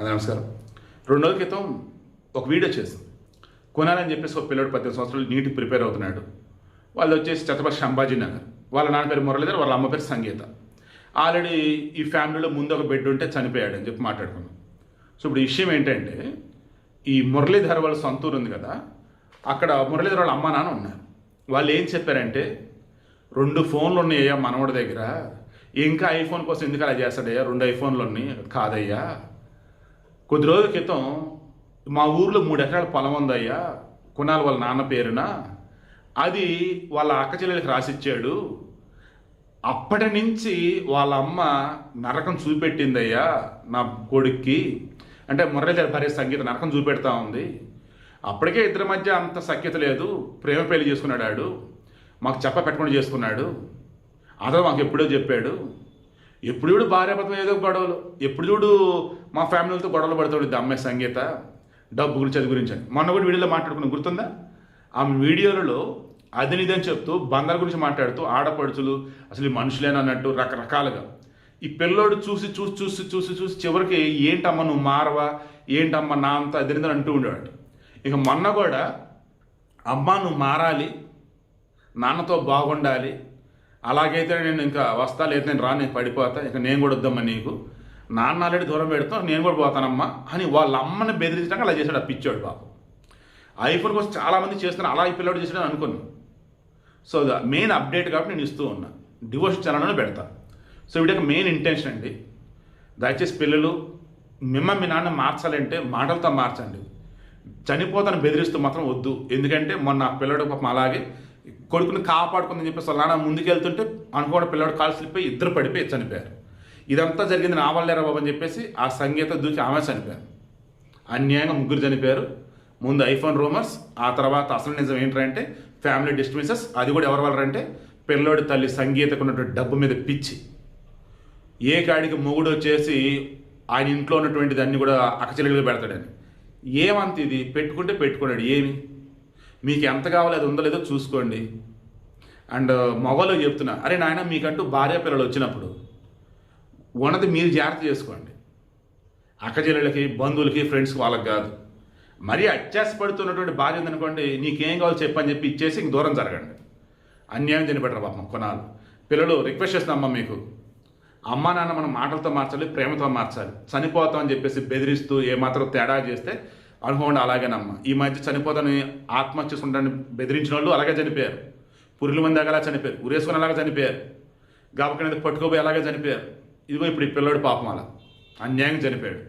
నమస్కారం. 2 రోజుల క్రితం ఒక వీడియో చేసాం. కొనాలని చెప్పేసి ఒక పిల్లడు 18 సంవత్సరాలు నీట్కి ప్రిపేర్ అవుతున్నాడు. వాళ్ళు వచ్చేసి ఛత్రపతి సంభాజీ నగర్. వాళ్ళ నాన్న పేరు మురళీధర్, వాళ్ళ అమ్మ పేరు సంగీత. ఆల్రెడీ ఈ ఫ్యామిలీలో ముందు ఒక బెడ్ ఉంటే చనిపోయాడు అని చెప్పి మాట్లాడుకున్నాం. సో ఇప్పుడు ఈ విషయం ఏంటంటే, ఈ మురళీధర్ వాళ్ళ సొంతూరు ఉంది కదా, అక్కడ మురళీధర్ వాళ్ళ అమ్మ నాన్న ఉన్నారు. వాళ్ళు ఏం చెప్పారంటే, 2 ఫోన్లు ఉన్నాయ్యా మనవడి దగ్గర, ఇంకా ఐఫోన్ కోసం ఎందుకు అలా చేస్తాడయ్యా, 2 ఐఫోన్లు ఉన్నాయి కాదయ్యా, కొద్ది రోజుల క్రితం మా ఊర్లో 3 ఎకరాల పొలం ఉందయ్యా, కొనాలి వాళ్ళ నాన్న పేరున, అది వాళ్ళ అక్క చెల్లెలకి రాసిచ్చాడు, అప్పటి నుంచి వాళ్ళ అమ్మ నరకం చూపెట్టిందయ్యా నా కొడుక్కి, అంటే మురళీధర్ భార్య సంగీత నరకం చూపెడతా ఉంది. అప్పటికే ఇద్దరి మధ్య అంత సఖ్యత లేదు, ప్రేమ పెళ్లి చేసుకున్నాడు, మాకు పెట్టకుండా చేసుకున్నాడు, అదో మాకు ఎప్పుడో చెప్పాడు, ఎప్పుడు చూడు భార్యాభర్తలు ఏదో గొడవలు, ఎప్పుడు చూడు మా ఫ్యామిలీలతో గొడవలు పడుతుంది అమ్మాయి సంగీత, డబ్బు గురించి అది గురించి అని. మొన్న కూడా వీడియోలో మాట్లాడుకున్నాం, గుర్తుందా? ఆమె వీడియోలలో అదినిదని చెప్తూ బంగారు గురించి మాట్లాడుతూ ఆడపడుచులు అసలు మనుషులేనా అన్నట్టు రకరకాలుగా ఈ పిల్లోడు చూసి చూసి చూసి చూసి చూసి చివరికి ఏంటమ్మా నువ్వు మారవా, ఏంటమ్మా నా అంత అదినిదని అంటూ ఉండేవాడు. ఇక మొన్న కూడా అమ్మా నువ్వు మారాలి, నాన్నతో బాగుండాలి, అలాగైతే నేను ఇంకా వస్తా, లేదా నేను రాను, నేను పడిపోతా, ఇక నేను కూడా వద్దమ్మా నీకు, నాన్న ఆల్రెడీ దూరం పెడతాం, నేను కూడా పోతానమ్మా అని వాళ్ళ అమ్మని బెదిరించడానికి అలా చేశాడు. ఆ పిచ్చాడు పాపం. ఐఫోన్ కోసం చాలామంది చేస్తున్నారు, అలా ఈ పిల్లడు చేసాడని అనుకున్నాను. సో మెయిన్ అప్డేట్ కాబట్టి నేను ఇస్తూ ఉన్నా, డివోషన్ ఛానల్లోనే పెడతా. సో వీడికి మెయిన్ ఇంటెన్షన్ అండి, దయచేసి పిల్లలు మిమ్మల్ని మీ నాన్న మార్చాలంటే మాటలతో మార్చండి, చనిపోతాను బెదిరిస్తూ మాత్రం వద్దు. ఎందుకంటే మొన్న పిల్లడు పాపం అలాగే కొడుకుని కాపాడుకుందని చెప్పేసి వాళ్ళ నాన్న ముందుకెళ్తుంటే అనుకోకుండా పిల్లడు కాలు స్లిప్ అయ్యి ఇద్దరు పడిపోయి చనిపోయారు. ఇదంతా జరిగింది నా వల్లేరా బాబు అని చెప్పేసి ఆ సంగీత దూకి ఆమె చనిపోయారు. అన్యాయంగా 3 చనిపోయారు. ముందు ఐఫోన్ రూమర్స్, ఆ తర్వాత అసలు నిజం ఏంటంటే ఫ్యామిలీ డిస్టర్బెన్సెస్. అది కూడా ఎవరి వల్ల అంటే పిల్లోడి తల్లి సంగీతకు ఉన్నటువంటి డబ్బు మీద పిచ్చి. ఏ కాడికి మొగుడు వచ్చేసి ఆయన ఇంట్లో ఉన్నటువంటిది అన్ని కూడా అక్కచెల్లెలుగా పెడతాడని. ఏమంత ఇది పెట్టుకుంటే పెట్టుకున్నాడు, ఏమి మీకు ఎంత కావాలో అది ఉందో లేదో చూసుకోండి. అండ్ మగవాళ్ళకి చెప్తున్నా, అరే నాయన మీకంటూ భార్య పిల్లలు వచ్చినప్పుడు ఉన్నది మీరు జాగ్రత్త చేసుకోండి, అక్కచెల్లెలకి బంధువులకి ఫ్రెండ్స్కి వాళ్ళకి కాదు. మరీ అత్యాసపడుతున్నటువంటి భార్య ఉందనుకోండి, నీకేం కావాలో చెప్పని చెప్పి ఇచ్చేసి ఇంక దూరం జరగండి. అన్యాయం తినిపెట్టరు పాపం కొనాలి. పిల్లలు రిక్వెస్ట్ చేస్తున్నామ్మా, మీకు అమ్మా నాన్న మనం మాటలతో మార్చాలి, ప్రేమతో మార్చాలి. చనిపోతాం అని చెప్పేసి బెదిరిస్తూ ఏమాత్రం తేడా చేస్తే అనుకోండి అలాగేనమ్మా. ఈ మధ్య చనిపోతాని ఆత్మహత్య చేసుకుంటాన్ని బెదిరించిన వాళ్ళు అలాగే చనిపోయారు, పురుగుల మంది అలా చనిపోయారు, ఉరేసుకుని అలాగే చనిపోయారు, గాబకనేది పట్టుకోపోయి అలాగే చనిపోయారు. ఇదిగో ఇప్పుడు ఈ పిల్లోడు పాపం అలా అన్యాయంగా చనిపోయాడు.